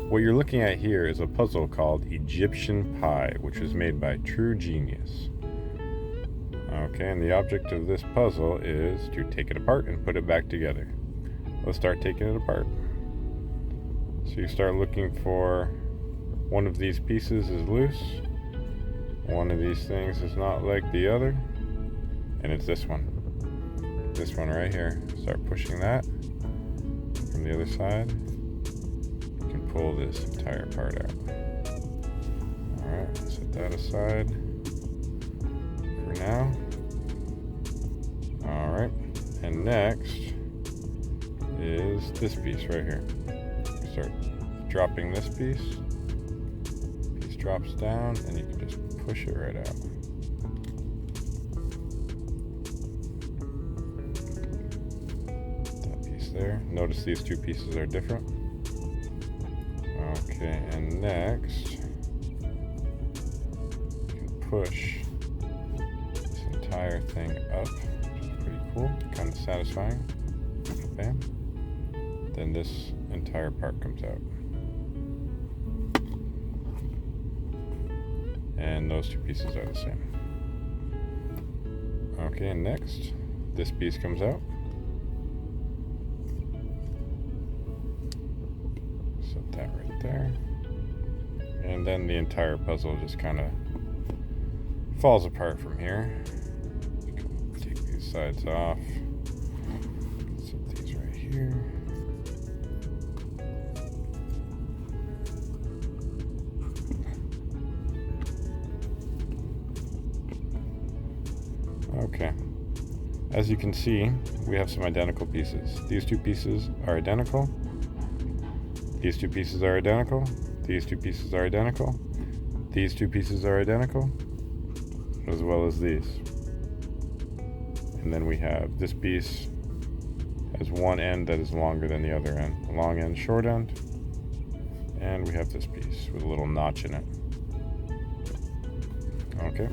What you're looking at here is a puzzle called Egyptian Pie, which was made by True Genius. Okay, and the object of this puzzle is to take it apart and put it back together. Let's start taking it apart. So you start looking for one of these pieces is loose, one of these things is not like the other, and it's this one right here. Start pushing that from the other side. You can pull this entire part out. Alright, set that aside for now. Alright, and next is this piece right here. Start dropping this piece. Piece drops down, and you can just push it right out. That piece there. Notice these two pieces are different. Okay, and next, you can push this entire thing up, which is pretty cool, kind of satisfying. Bam. Then this entire part comes out. And those two pieces are the same. Okay, and next, this piece comes out. Set that right there. And then the entire puzzle just kind of falls apart from here. Take these sides off. Set these right here. Okay, as you can see, we have some identical pieces. These two pieces are identical. These two pieces are identical. These two pieces are identical. These two pieces are identical, as well as these. And then we have this piece has one end that is longer than the other end. Long end, short end. And we have this piece with a little notch in it. Okay,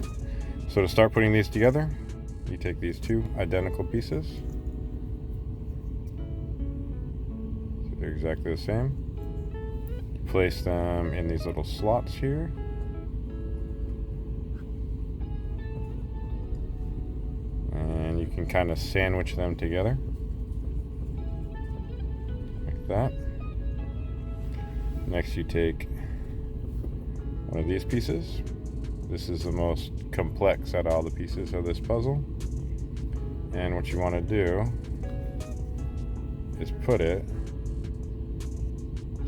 so to start putting these together, you take these two identical pieces. So they're exactly the same. You place them in these little slots here. And you can kind of sandwich them together. Like that. Next you take one of these pieces. This is the most complex out of all the pieces of this puzzle. And what you want to do is put it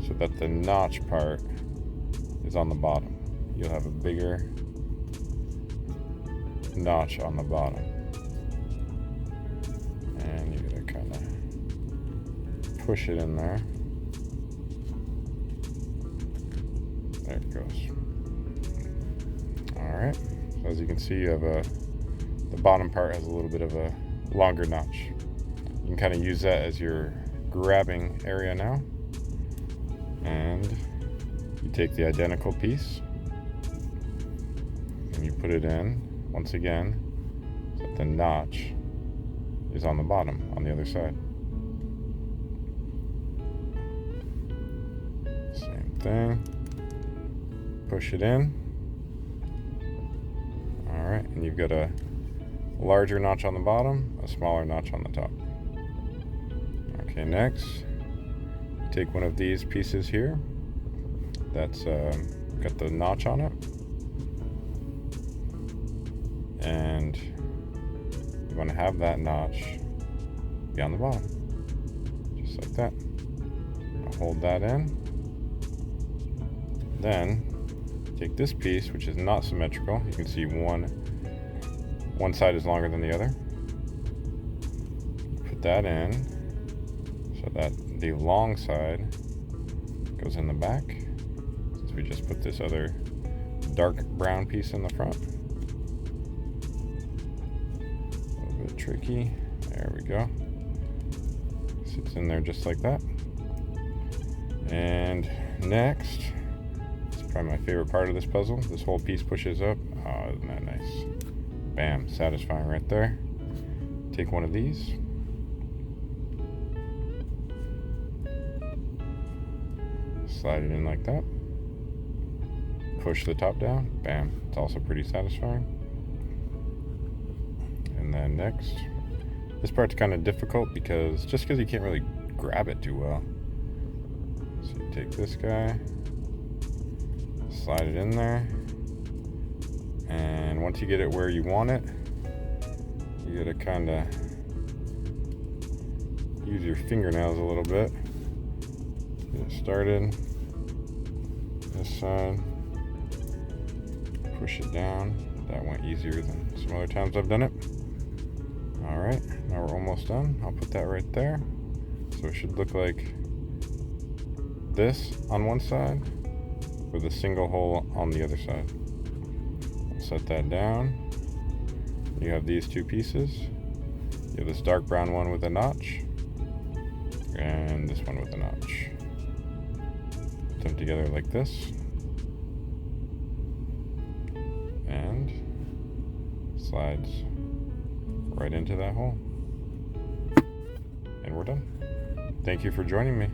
so that the notch part is on the bottom. You'll have a bigger notch on the bottom. And you're going to kind of push it in there. There it goes. Alright, so as you can see, you have the bottom part has a little bit of a longer notch. You can kind of use that as your grabbing area now. And you take the identical piece and you put it in, once again, so that the notch is on the bottom, on the other side. Same thing. Push it in. Alright, and you've got a larger notch on the bottom, a smaller notch on the top. Okay, next, take one of these pieces here that's got the notch on it, and you want to have that notch be on the bottom, just like that. I'll hold that in. Then take this piece, which is not symmetrical. You can see one side is longer than the other. Put that in so that the long side goes in the back, since we just put this other dark brown piece in the front. A little bit tricky. There we go. Sits in there just like that. And next, probably my favorite part of this puzzle. This whole piece pushes up. Oh, isn't that nice? Bam, satisfying right there. Take one of these. Slide it in like that. Push the top down. Bam. It's also pretty satisfying. And then next, this part's kind of difficult because you can't really grab it too well. So you take this guy, slide it in there, and once you get it where you want it, you gotta kind of use your fingernails a little bit. Get it started. This side. Push it down. That went easier than some other times I've done it. Alright, now we're almost done. I'll put that right there. So it should look like this on one side with a single hole on the other side. Set that down. You have these two pieces. You have this dark brown one with a notch and this one with a notch. Put them together like this and slides right into that hole. And we're done. Thank you for joining me.